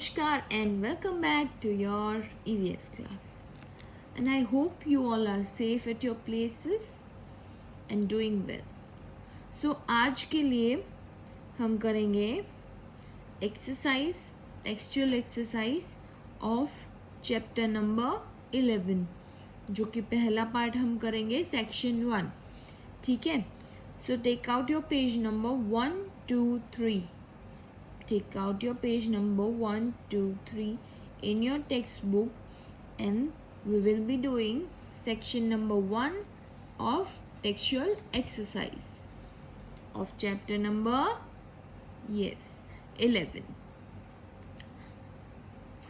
Namaskar and welcome back to your EVS class. And I hope you all are safe at your places and doing well. So आज के लिए हम करेंगे exercise textual exercise of chapter number 11 जो कि पहला part हम करेंगे सेक्शन 1. ठीक है. So take out your page number 1, 2, 3. Take out your page number 1, 2, 3 in your textbook and we will be doing section number 1 of textual exercise of chapter number 11.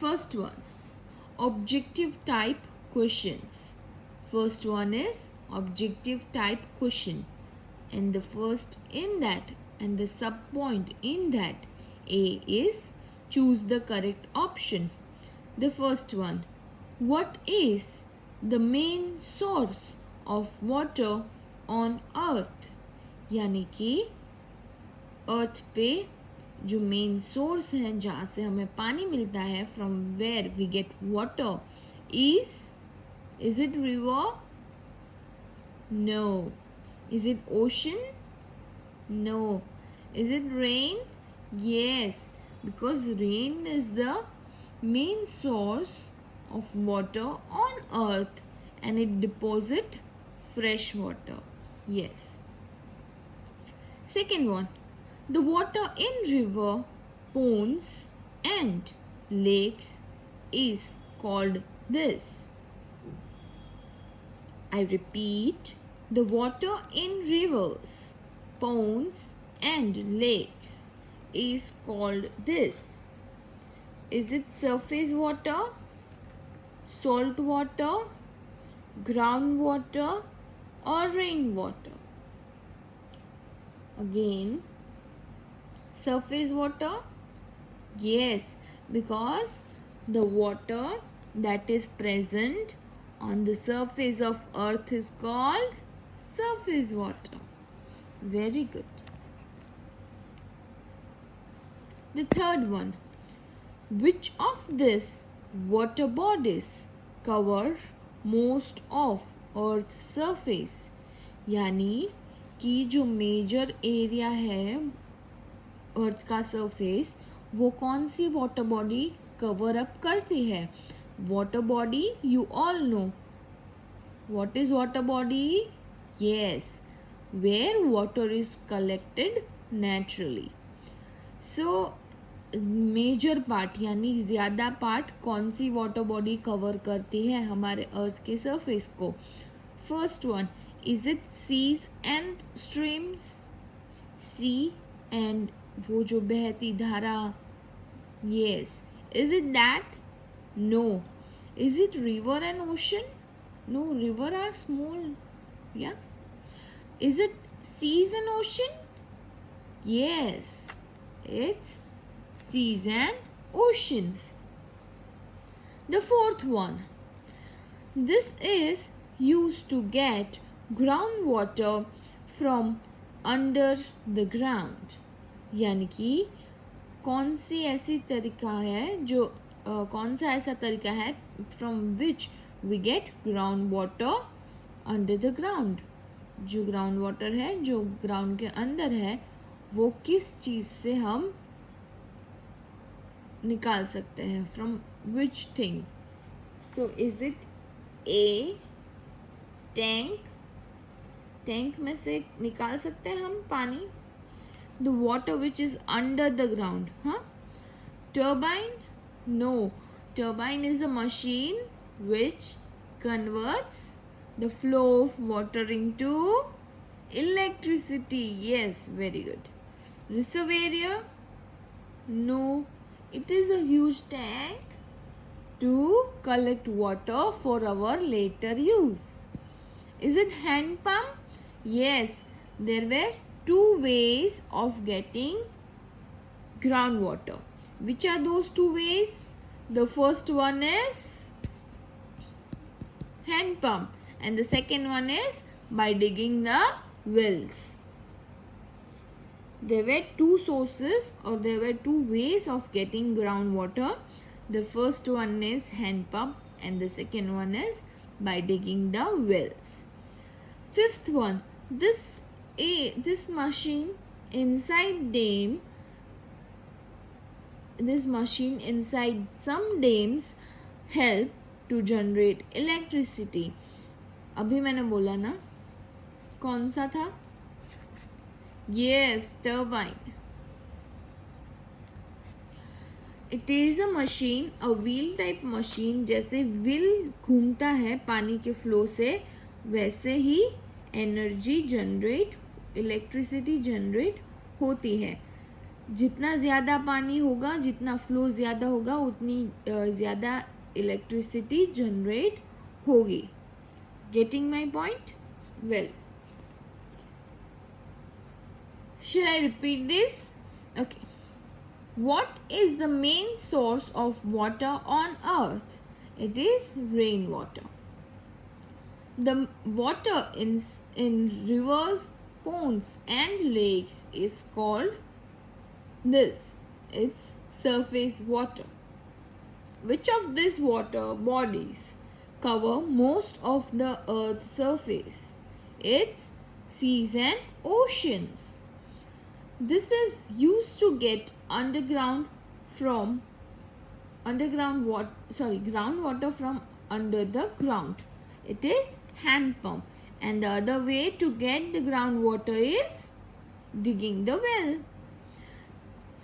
First one, objective type questions. First one is objective type question and the first in that and the sub point in that A is choose the correct option. The first one, what is the main source of water on earth? यानी कि अर्थ पे जो main source है जहाँ से हमें पानी मिलता है from where we get water is it river? No. Is it ocean? No. Is it rain? Yes, because rain is the main source of water on earth and it deposit fresh water. Yes. Second one, the water in river, ponds and lakes is called this. I repeat, the water in rivers, ponds and lakes is called this. Is it surface water, salt water, groundwater or rainwater? Again, surface water? Yes, because the water that is present on the surface of earth is called surface water. Very good. The third one, which of these water bodies cover most of earth's surface? यानी कि जो major area है अर्थ का surface वो कौन सी water body cover up करती है? Water body you all know. What is water body? Yes, where water is collected naturally. So major part यानी ज़्यादा पार्ट कौन सी वाटर बॉडी कवर करती है हमारे अर्थ के सरफेस को? First one, is it seas and streams? Sea and वो जो बहती धारा. Yes. Is it that? No. Is it river and ocean? No, river are small. Yeah. Is it seas and ocean? Yes, it's seas and oceans. The fourth one, this is used to get groundwater from under the ground. यानी कि कौन सी ऐसी तरीका है जो कौन सा ऐसा तरीका है from which we get groundwater under the ground. जो ग्राउंड वाटर है जो ग्राउंड के अंदर है वो किस चीज़ से हम निकाल सकते हैं? From which thing? So is it a tank? Tank में से निकाल सकते हैं हम पानी. The water which is under the ground. हाँ. Turbine? No. Turbine is a machine which converts the flow of water into electricity. Yes, very good. Reservoir? No, it is a huge tank to collect water for our later use. Is it hand pump? Yes, there were two ways of getting groundwater. Which are those two ways? The first one is hand pump and the second one is by digging the wells. There were two sources, or there were two ways of getting groundwater. The first one is hand pump and the second one is by digging the wells. Fifth one, this machine inside dam, this machine inside some dams help to generate electricity. अभी मैंने बोला ना, कौन सा था? Yes, turbine. It is a machine, a wheel type machine. जैसे wheel घूमता है पानी के फ्लो से, वैसे ही एनर्जी जनरेट, इलेक्ट्रिसिटी जनरेट होती है. जितना ज़्यादा पानी होगा, जितना फ्लो ज़्यादा होगा, उतनी ज़्यादा इलेक्ट्रिसिटी जनरेट होगी. Getting my point? Well, shall I repeat this? Okay. What is the main source of water on earth? It is rainwater. The water in rivers, ponds and lakes is called this. It's surface water. Which of these water bodies cover most of the earth's surface? It's seas and oceans. This is used to get groundwater from under the ground. It is hand pump, and the other way to get the groundwater is digging the well.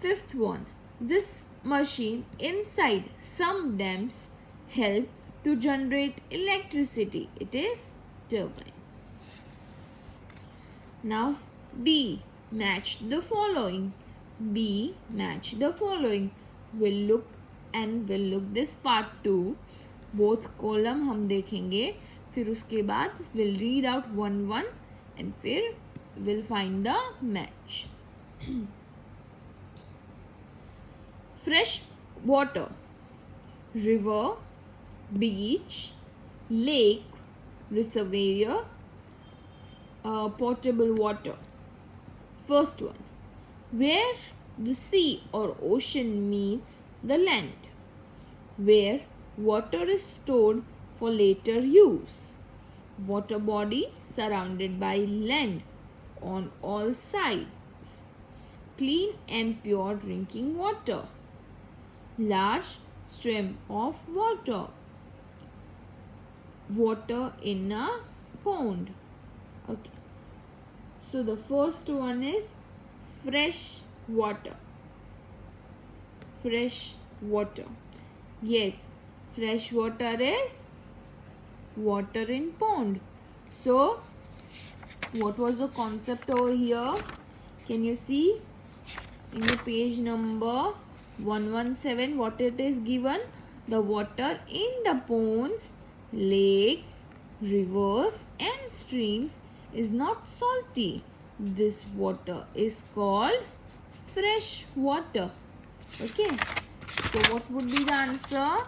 Fifth one, this machine inside some dams help to generate electricity. It is turbine. Now B, match the following. B, match the following. We'll look this part 2. Both column हम देखेंगे, फिर उसके बाद we'll read out one and फिर we'll find the match. Fresh water, river, beach, lake, reservoir, potable water. First one, where the sea or ocean meets the land, where water is stored for later use. Water body surrounded by land on all sides. Clean and pure drinking water. Large stream of water. Water in a pond. Okay. So the first one is fresh water. Fresh water. Yes, fresh water is water in pond. So what was the concept over here? Can you see in the page number 117 what it is given? The water in the ponds, lakes, rivers and streams is not salty. This water is called fresh water. Okay. So what would be the answer?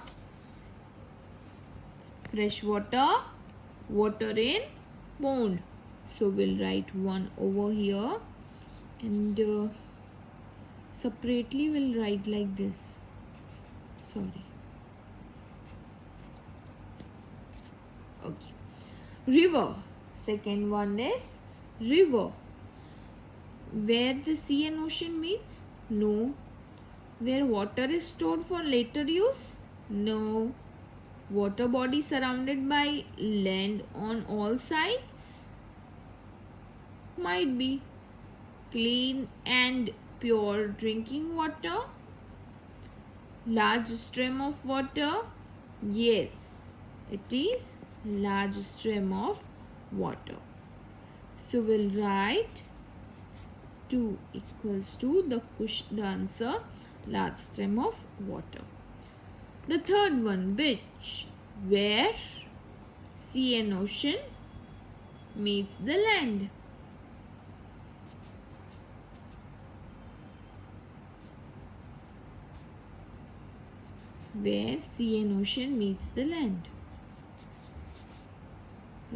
Fresh water, water in pond. So we'll write one over here and separately we'll write like this. Sorry. Okay. River. Second one is river. Where the sea and ocean meets? No. Where water is stored for later use? No. Water body surrounded by land on all sides? Might be. Clean and pure drinking water? Large stream of water? Yes, it is large stream of water. So we'll write 2 equals to the answer, large stream of water. The third one, beach, where sea and ocean meets the land. Where sea and ocean meets the land.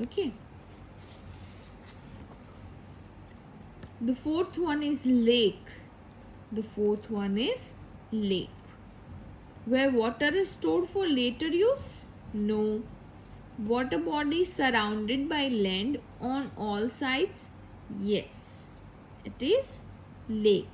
Okay. The fourth one is lake. The fourth one is lake. Where water is stored for later use? No. Water body surrounded by land on all sides? Yes. It is lake.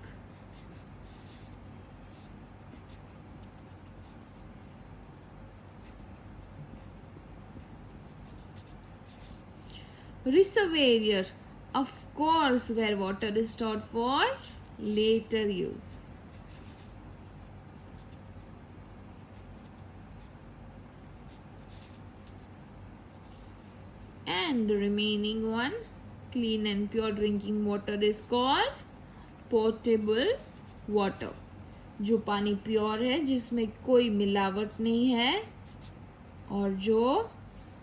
Reservoir. Of course, where water is stored for later use. And the remaining one, clean and pure drinking water, is called potable water. जो पानी pure है, जिसमें कोई मिलावट नहीं है और जो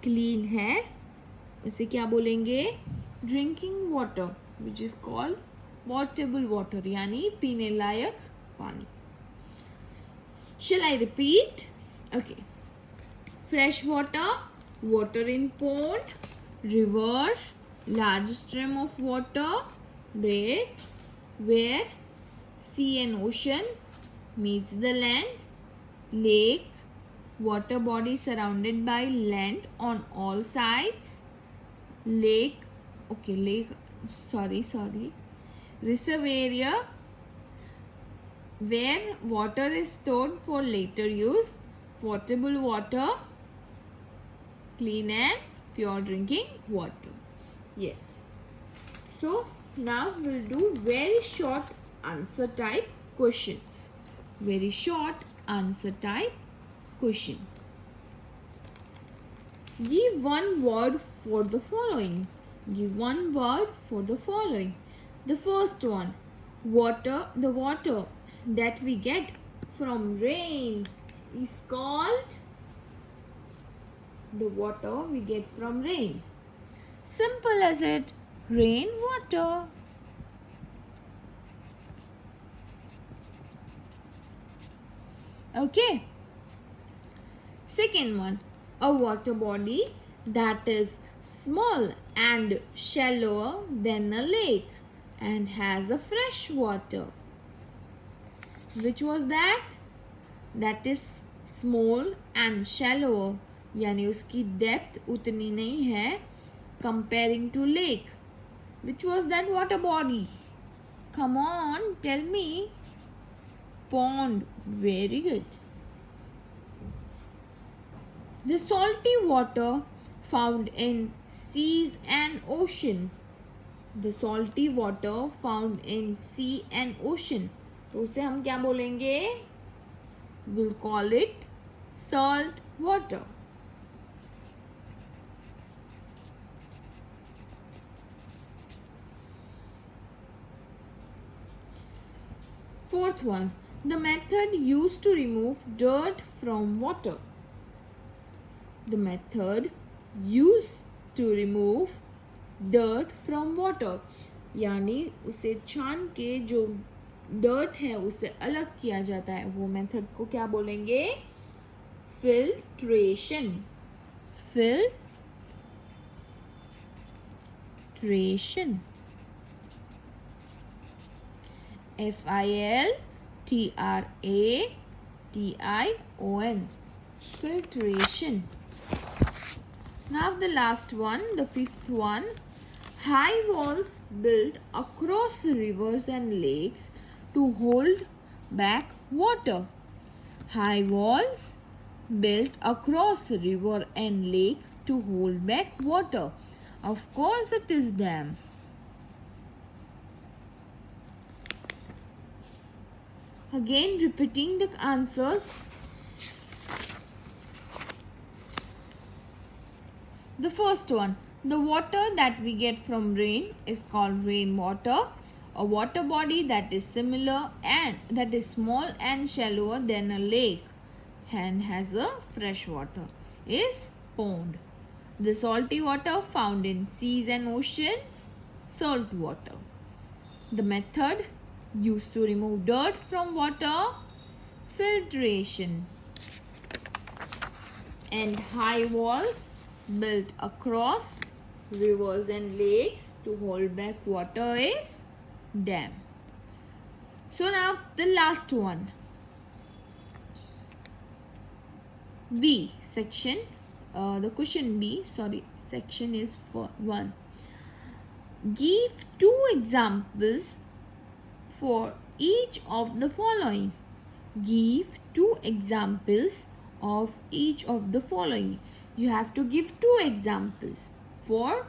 क्लीन है, उसे क्या बोलेंगे? Drinking water, which is called portable water, यानी पीने लायक पानी. Shall I repeat? Okay. Fresh water, water in pond, river, large stream of water, where sea and ocean meets the land, lake, water body surrounded by land on all sides, lake, reservoir, where water is stored for later use, potable water, clean and pure drinking water. Yes. So now we'll do very short answer type questions. Very short answer type question. Give one word for the following. Give one word for the following. The first one, water. The water that we get from rain is called, the water we get from rain. Simple as it. Rain water. Okay. Second one, a water body that is small and shallower than a lake and has a fresh water. Which was that? That is small and shallower, यानी उसकी depth उतनी नहीं है comparing to lake. Which was that water body? Come on, tell me. Pond. Very good. The salty water found in seas and ocean. The salty water found in sea and ocean. तो उसे हम क्या बोलेंगे? We'll call it salt water. Fourth one, the method used to remove dirt from water. The method used to remove dirt from water, यानी उसे छान के जो डर्ट है उसे अलग किया जाता है, वो मेथड को क्या बोलेंगे? Filtration. Filtration. FILTRATION. Filtration. Now the last one, the fifth one. High walls built across rivers and lakes to hold back water. High walls built across river and lake to hold back water. Of course it is dam. Again repeating the answers. The first one, the water that we get from rain is called rainwater. A water body that is similar and that is small and shallower than a lake and has a fresh water is pond. The salty water found in seas and oceans, salt water. The method used to remove dirt from water, filtration. And high walls built across rivers and lakes to hold back water is dam. So now the last one. B section. The question B. Sorry, section is for 1. Give 2 examples for each of the following. Give 2 examples of each of the following. You have to give 2 examples for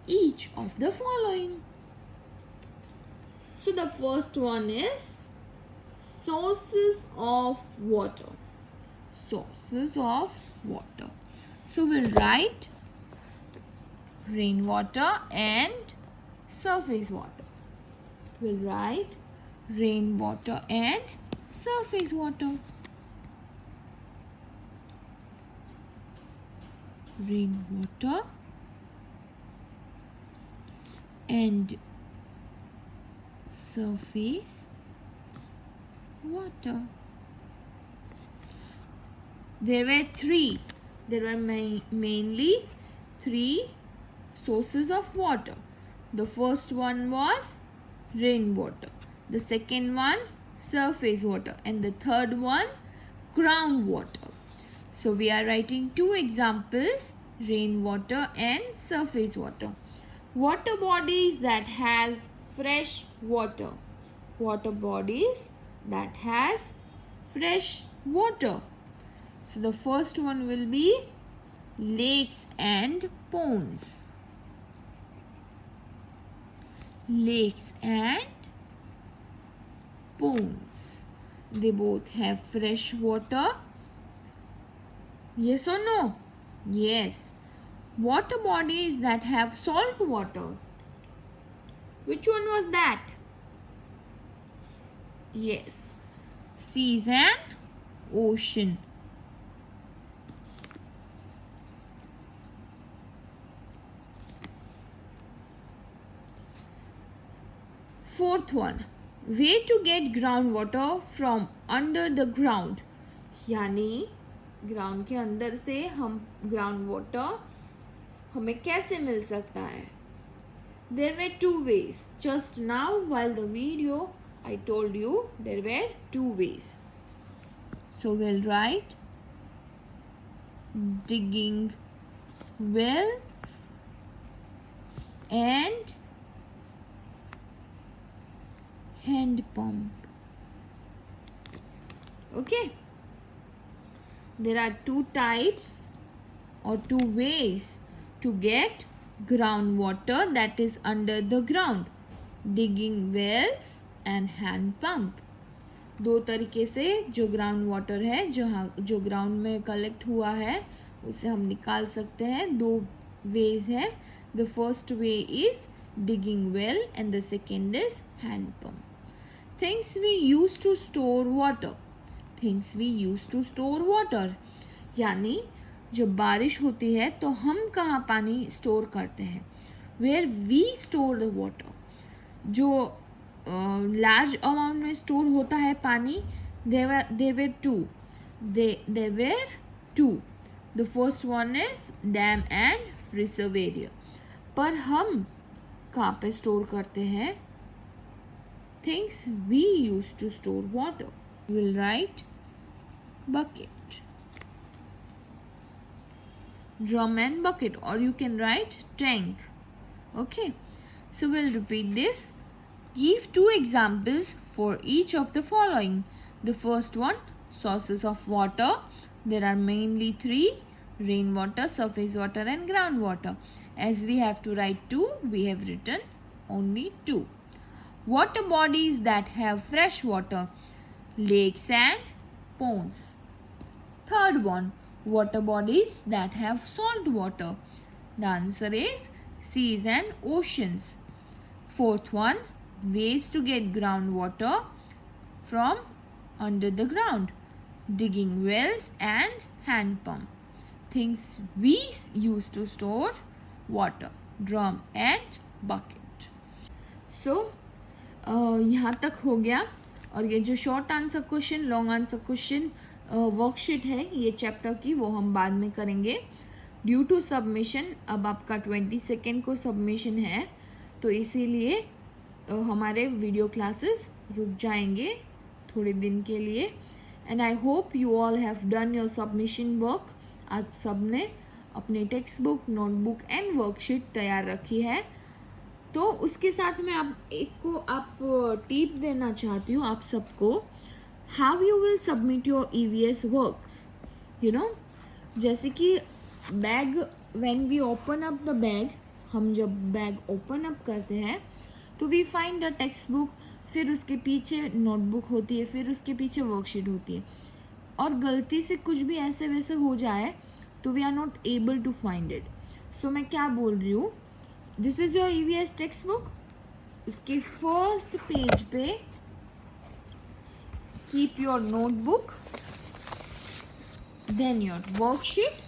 each of the following. So the first one is sources of water. Sources of water. So we'll write rainwater and surface water. We'll write rainwater and surface water. Rainwater and surface water. There were 3. There were mainly 3 sources of water. The first one was rainwater. The second one, surface water. And the third one, groundwater. So we are writing 2 examples, rainwater and surface water. Water bodies that has fresh water. Water bodies that has fresh water. So the first one will be lakes and ponds. Lakes and ponds. They both have fresh water. Yes or no? Yes. Water bodies that have salt water. Which one was that? Yes. Seas and ocean. Fourth one, way to get groundwater from under the ground. यानी ground के अंदर से हम ground water हमें कैसे मिल सकता है? There were 2 ways. Just now while the video I told you there were 2 ways. So we'll write digging wells and hand pump. Okay. There are 2 types or 2 ways to get groundwater that is under the ground. Digging wells and hand pump. 2 तरीके से जो ground water है जो ground में collect हुआ है उसे हम निकाल सकते हैं. 2 ways है. The first way is digging well and the second is hand pump. Things we use to store water. Things we use to store water. यानी जब बारिश होती है तो हम कहाँ पानी स्टोर करते हैं? Where we store the water. जो लार्ज अमाउंट में स्टोर होता है पानी, they were two. They were two. The first one is dam and reservoir. पर हम कहाँ पे स्टोर करते हैं? Things we use to store water. We'll write bucket, drum and bucket, or you can write tank. Okay, so we'll repeat this. Give 2 examples for each of the following. The first one, sources of water. There are mainly 3: rainwater, surface water and groundwater. As we have to write 2, we have written only 2. Water bodies that have fresh water, lakes and ponds. Third one, water bodies that have salt water. The answer is seas and oceans. Fourth one, ways to get groundwater from under the ground. Digging wells and hand pump. Things we use to store water, drum and bucket. So यहाँ तक हो गया. और ये जो short answer question, long answer question worksheet है ये chapter की, वो हम बाद में करेंगे. ड्यू टू सबमिशन, अब आपका 22 को सबमिशन है तो इसीलिए हमारे वीडियो क्लासेस रुक जाएंगे थोड़े दिन के लिए. And I hope you all have done your submission work. आप सब ने अपनी text book, notebook and worksheet तैयार रखी है. तो उसके साथ में आप टिप देना चाहती हूँ आप सबको. How you will submit your EVS works. जैसे कि bag, when we open up the bag, हम जब बैग ओपन अप करते हैं तो we find the text book, फिर उसके पीछे नोटबुक होती है, फिर उसके पीछे वर्कशीट होती है. और गलती से कुछ भी ऐसे वैसे हो जाए तो we are not able to find it. So मैं क्या बोल रही हूँ, this is your EVS textbook. उसके फर्स्ट पेज पे keep your notebook, then your worksheet,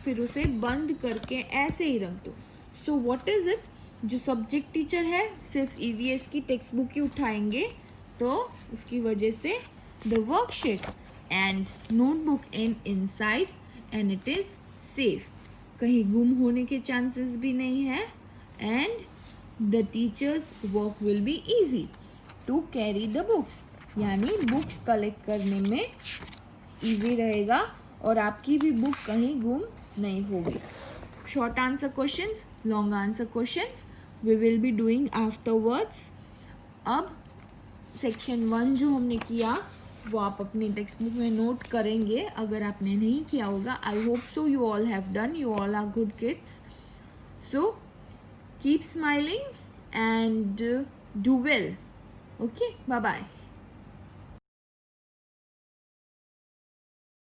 फिर उसे बंद करके ऐसे ही रख दो. सो व्हाट इज इट, जो सब्जेक्ट टीचर है सिर्फ EVS की टेक्स्ट बुक ही उठाएंगे, तो उसकी वजह से the worksheet and notebook inside and it is safe. कहीं गुम होने के चांसेस भी नहीं है. And the teachers work will be easy to carry the books, यानी बुक्स कलेक्ट करने में ईजी रहेगा और आपकी भी बुक कहीं गुम नहीं होगी. Short answer questions, long answer questions we will be doing afterwards. अब सेक्शन 1 जो हमने किया वो आप अपनी टेक्स्ट बुक में नोट करेंगे अगर आपने नहीं किया होगा. I hope so you all have done, you all are good kids. So keep smiling and do well. Okay, bye bye.